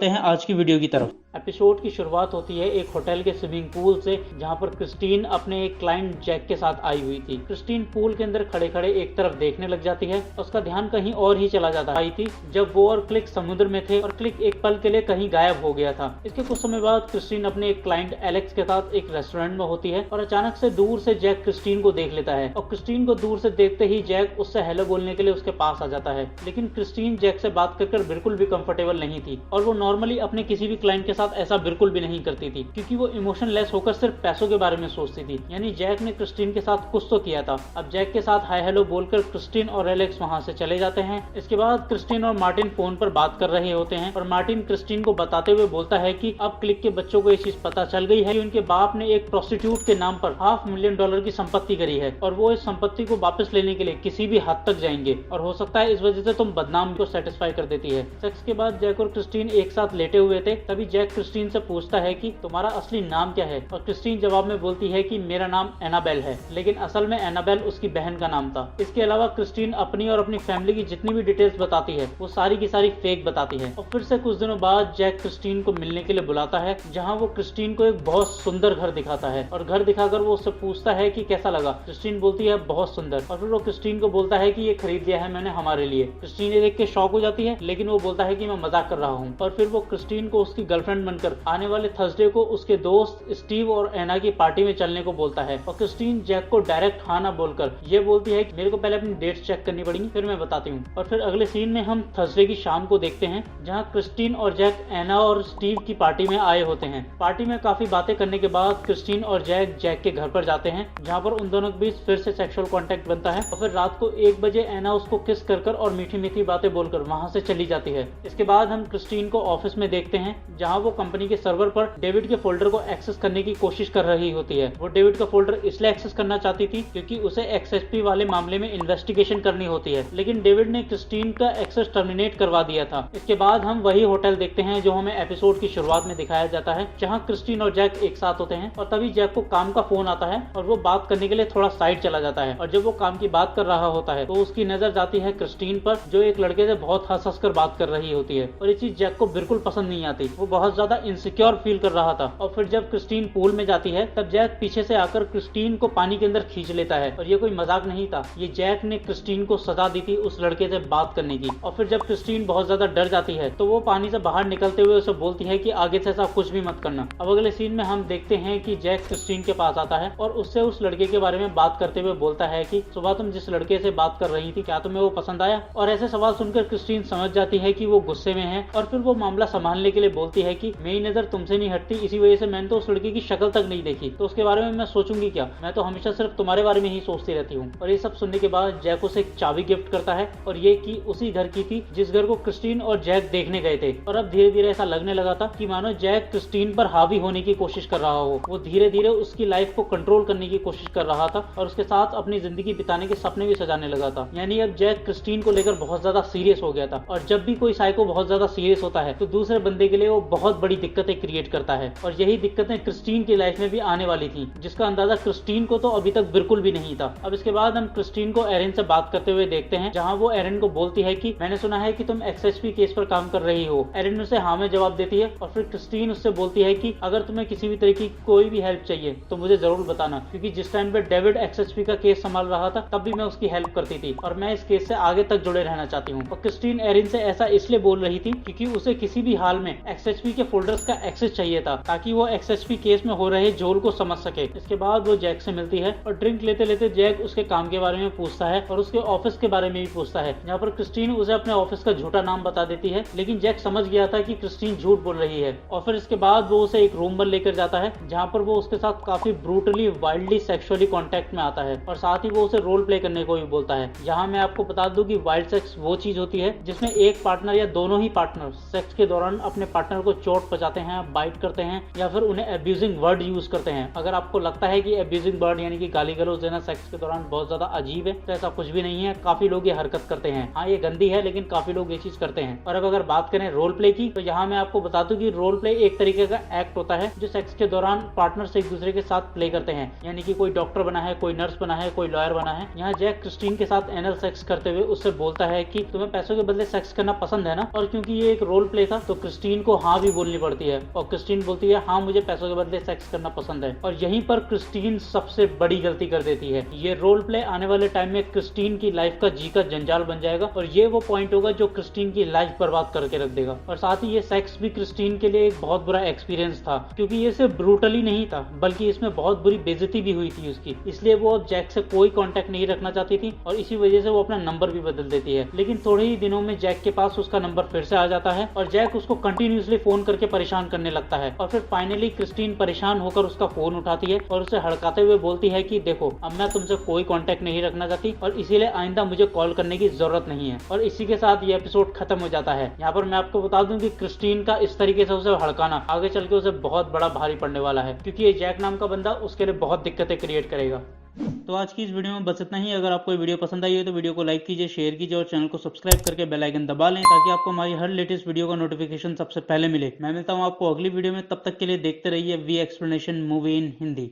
हैं आज की वीडियो की तरफ। एपिसोड की शुरुआत होती है एक होटल के स्विमिंग पूल से, जहां पर क्रिस्टीन अपने एक क्लाइंट जैक के साथ आई हुई थी। क्रिस्टीन पूल के अंदर खड़े खड़े एक तरफ देखने लग जाती है, उसका ध्यान कहीं और ही चला जाता आई थी जब वो और क्लिक समुद्र में थे और क्लिक एक पल के लिए कहीं गायब हो गया था। इसके कुछ समय बाद क्रिस्टीन अपने एक क्लाइंट एलेक्स के साथ एक रेस्टोरेंट में होती है और अचानक से दूर से जैक क्रिस्टीन को देख लेता है और क्रिस्टीन को दूर से देखते ही जैक उससे हेलो बोलने के लिए उसके पास आ जाता है। लेकिन क्रिस्टीन जैक से बात कर बिल्कुल भी कंफर्टेबल नहीं थी और वो नॉर्मली अपने किसी भी क्लाइंट के साथ ऐसा बिल्कुल भी नहीं करती थी, क्योंकि वो इमोशनलेस होकर सिर्फ पैसों के बारे में सोचती थी। यानी जैक ने क्रिस्टीन के साथ कुछ तो किया था। अब जैक के साथ हाय हेलो बोलकर क्रिस्टीन और एलेक्स वहां से चले जाते हैं। इसके बाद क्रिस्टीन और मार्टिन फोन पर बात कर रहे होते हैं और मार्टिन क्रिस्टीन को बताते हुए बोलता है कि अब क्लिक के बच्चों को ये चीज पता चल गई है कि उनके बाप ने एक प्रोस्टिट्यूट के नाम पर $500,000 की संपत्ति करी है और वो इस संपत्ति को वापस लेने के लिए किसी भी हद तक जाएंगे और हो सकता है इस वजह से तुम बदनाम को सेटिस्फाई कर देती है। सेक्स के बाद जैक और क्रिस्टीन एक साथ लेटे हुए थे, तभी जैक क्रिस्टीन से पूछता है कि तुम्हारा असली नाम क्या है और क्रिस्टीन जवाब में बोलती है कि मेरा नाम एनाबेल है, लेकिन असल में एनाबेल उसकी बहन का नाम था। इसके अलावा क्रिस्टीन अपनी और अपनी फैमिली की जितनी भी डिटेल्स बताती है वो सारी की सारी फेक बताती है। और फिर से कुछ दिनों बाद जैक क्रिस्टीन को मिलने के लिए बुलाता है, जहाँ वो क्रिस्टीन को एक बहुत सुंदर घर दिखाता है और घर दिखाकर वो उससे पूछता है कि कैसा लगा। क्रिस्टीन बोलती है बहुत सुंदर और फिर वो क्रिस्टीन को बोलता है कि ये खरीद लिया है मैंने हमारे लिए। क्रिस्टीन ये देख के शॉक हो जाती है, लेकिन वो बोलता है कि मैं मजाक कर रहा हूँ और फिर वो क्रिस्टीन को उसकी गर्लफ्रेंड बनकर आने वाले थर्सडे को उसके दोस्त स्टीव और एना की पार्टी में चलने को बोलता है। और क्रिस्टीन जैक को डायरेक्ट हाँ ना बोलकर ये बोलती है कि मेरे को पहले अपनी डेट्स चेक करनी पड़ेंगी, फिर मैं बताती हूँ। और फिर अगले सीन में हम थर्सडे की शाम को देखते हैं, जहाँ क्रिस्टीन और जैक एना और स्टीव की पार्टी में आए होते हैं। पार्टी में काफी बातें करने के बाद क्रिस्टीन और जैक के घर पर जाते हैं, जहाँ पर उन दोनों के बीच फिर से सेक्सुअल कॉन्टेक्ट बनता है और फिर रात को 1 बजे एना उसको किस कर और मीठी मीठी बातें बोलकर वहां से चली जाती है। इसके बाद हम क्रिस्टीन को ऑफिस में देखते हैं, जहाँ वो कंपनी के सर्वर पर डेविड के फोल्डर को एक्सेस करने की कोशिश कर रही होती है। वो डेविड का फोल्डर इसलिए एक्सेस करना चाहती थी क्योंकि उसे एक्सएसपी वाले मामले में इन्वेस्टिगेशन करनी होती है, लेकिन डेविड ने क्रिस्टीन का एक्सेस टर्मिनेट करवा दिया था। इसके बाद हम वही होटल देखते हैं जो हमें एपिसोड की शुरुआत में दिखाया जाता है, जहाँ क्रिस्टीन और जैक एक साथ होते हैं और तभी जैक को काम का फोन आता है और वो बात करने के लिए थोड़ा साइड चला जाता है। और जब वो काम की बात कर रहा होता है तो उसकी नजर जाती है क्रिस्टीन पर, जो एक लड़के से बहुत हंस कर बात कर रही होती है और ये चीज जैक को बिल्कुल पसंद नहीं आती। वो बहुत ज्यादा इनसिक्योर फील कर रहा था। और फिर जब क्रिस्टीन पूल में जाती है तब जैक पीछे से आकर क्रिस्टीन को पानी के अंदर खींच लेता है और ये कोई मजाक नहीं था, ये जैक ने क्रिस्टीन को सजा दी थी उस लड़के से बात करने की। और फिर जब क्रिस्टीन बहुत ज्यादा डर जाती है तो वो पानी से बाहर निकलते हुए उसे बोलती है कि आगे से ऐसा कुछ भी मत करना। अब अगले सीन में हम देखते हैं कि जैक क्रिस्टीन के पास आता है और उससे उस लड़के के बारे में बात करते हुए बोलता है कि सुबह तुम जिस लड़के से बात कर रही थी क्या तुम्हें वो पसंद आया। और ऐसे सवाल सुनकर क्रिस्टीन समझ जाती है कि वो गुस्से में है और फिर वो मामला संभालने के लिए बोलती है कि मेरी नजर तुमसे नहीं हटती, इसी वजह से मैंने तो उस लड़के की शक्ल तक नहीं देखी, तो उसके बारे में मैं सोचूंगी क्या, मैं तो हमेशा सिर्फ तुम्हारे बारे में ही सोचती रहती हूँ। और ये सब सुनने के बाद जैक उसे एक चाबी गिफ्ट करता है और ये की उसी घर की थी जिस घर को क्रिस्टीन और जैक देखने गए थे। और अब धीरे धीरे ऐसा लगने लगा था कि मानो जैक क्रिस्टीन पर हावी होने की कोशिश कर रहा हो। वो धीरे धीरे उसकी लाइफ को कंट्रोल करने की कोशिश कर रहा था और उसके साथ अपनी जिंदगी बिताने के सपने भी सजाने लगा था। यानी अब जैक क्रिस्टीन को लेकर बहुत ज्यादा सीरियस हो गया था और जब भी कोई साइको बहुत ज्यादा सीरियस होता है तो दूसरे बंदे के लिए वो बहुत बड़ी दिक्कतें क्रिएट करता है और यही दिक्कतें क्रिस्टीन की लाइफ में भी आने वाली थी, जिसका अंदाजा क्रिस्टीन को तो अभी तक बिल्कुल भी नहीं था। अब इसके बाद हम क्रिस्टीन को एरिन से बात करते हुए देखते हैं, जहां वो एरिन को बोलती है कि मैंने सुना है कि तुम एक्सएसपी केस पर काम कर रही हो। एरिन उसे हाँ में जवाब देती है और फिर क्रिस्टीन उससे बोलती है कि अगर तुम्हें किसी भी तरीके की कोई भी हेल्प चाहिए तो मुझे जरूर बताना, क्योंकि जिस टाइम पे डेविड एक्सएसपी का केस संभाल रहा था तब भी मैं उसकी हेल्प करती थी और मैं इस केस से आगे तक जुड़े रहना चाहती हूँ। और क्रिस्टीन एरिन से ऐसा इसलिए बोल रही थी क्योंकि उसे किसी भी हाल में एक्सएसपी के फोल्डर्स का एक्सेस चाहिए था ताकि वो एक्सएसपी केस में हो रहे झोल को समझ सके। इसके बाद वो जैक से मिलती है और ड्रिंक लेते लेते जैक उसके काम के बारे में पूछता है और उसके ऑफिस के बारे में भी पूछता है, जहाँ पर क्रिस्टीन उसे अपने ऑफिस का झूठा नाम बता देती है, लेकिन जैक समझ गया था कि क्रिस्टीन झूठ बोल रही है। और फिर इसके बाद वो उसे एक रूम पर लेकर जाता है, जहाँ पर वो उसके साथ काफी ब्रूटली वाइल्डली सेक्सुअली कॉन्टेक्ट में आता है और साथ ही वो उसे रोल प्ले करने को भी बोलता है। यहाँ मैं आपको बता दूं कि वाइल्ड सेक्स वो चीज होती है जिसमें एक पार्टनर या दोनों ही पार्टनर सेक्स के दौरान अपने पार्टनर को चोट चोट पहुंचाते हैं, बाइट करते हैं या फिर उन्हें एब्यूजिंग वर्ड यूज करते हैं। अगर आपको लगता है कि एब्यूजिंग वर्ड यानी कि गाली गलौज देना सेक्स के दौरान बहुत ज्यादा अजीब है, तो ऐसा कुछ भी नहीं है। काफी लोग ये हरकत करते हैं। हाँ, ये गंदी है, लेकिन काफी लोग ये चीज करते हैं। और अब अगर बात करें रोल प्ले की, तो यहाँ मैं आपको बता दूं कि रोल प्ले एक तरीके का एक्ट होता है जो सेक्स के दौरान पार्टनर्स एक दूसरे के साथ प्ले करते हैं। यानी कि कोई डॉक्टर बना है, कोई नर्स बना है, कोई लॉयर बना है। यहाँ जैक क्रिस्टीन के साथ एनल सेक्स करते हुए उससे बोलता है कि तुम्हें पैसों के बदले सेक्स करना पसंद है ना। और क्योंकि ये एक रोल प्ले था, तो क्रिस्टीन को हाँ भी बोलनी पड़ती है और क्रिस्टीन बोलती है हाँ, मुझे पैसों के बदले सेक्स करना पसंद है। और यहीं पर क्रिस्टीन सबसे बड़ी गलती कर देती है। ये रोल प्ले आने वाले टाइम में क्रिस्टीन की लाइफ का जी का जंजाल बन जाएगा और ये वो पॉइंट होगा जो क्रिस्टीन की लाइफ बर्बाद करके रख देगा। और साथ ही ये सेक्स भी क्रिस्टीन के लिए एक बहुत बुरा एक्सपीरियंस था, क्योंकि ये सिर्फ ब्रूटली नहीं था बल्कि इसमें बहुत बुरी बेइज्जती भी हुई थी उसकी। इसलिए वो अब जैक से कोई कांटेक्ट नहीं रखना चाहती थी और इसी वजह से वो अपना नंबर भी बदल देती है। लेकिन थोड़े ही दिनों में जैक के पास उसका नंबर फिर से आ जाता है और जैक उसको कंटिन्यूसली फोन करके परेशान करने लगता है। और फिर फाइनली क्रिस्टीन परेशान होकर उसका फोन उठाती है और उसे हड़काते हुए बोलती है कि देखो, अब मैं तुमसे कोई कांटेक्ट नहीं रखना चाहती और इसीलिए आइंदा मुझे कॉल करने की जरूरत नहीं है। और इसी के साथ ये एपिसोड खत्म हो जाता है। यहाँ पर मैं आपको बता दूं कि क्रिस्टीन का इस तरीके से उसे हड़काना आगे चल के उसे बहुत बड़ा भारी पड़ने वाला है, क्योंकि ये जैक नाम का बंदा उसके लिए बहुत दिक्कतें क्रिएट करेगा। तो आज की इस वीडियो में बस इतना ही। अगर आपको वीडियो पसंद आई हो तो वीडियो को लाइक कीजिए, शेयर कीजिए और चैनल को सब्सक्राइब करके बेल आइकन दबा लें, ताकि आपको हमारी हर लेटेस्ट वीडियो का नोटिफिकेशन सबसे पहले मिले। मैं मिलता हूं आपको अगली वीडियो में, तब तक के लिए देखते रहिए V explanation movie in Hindi.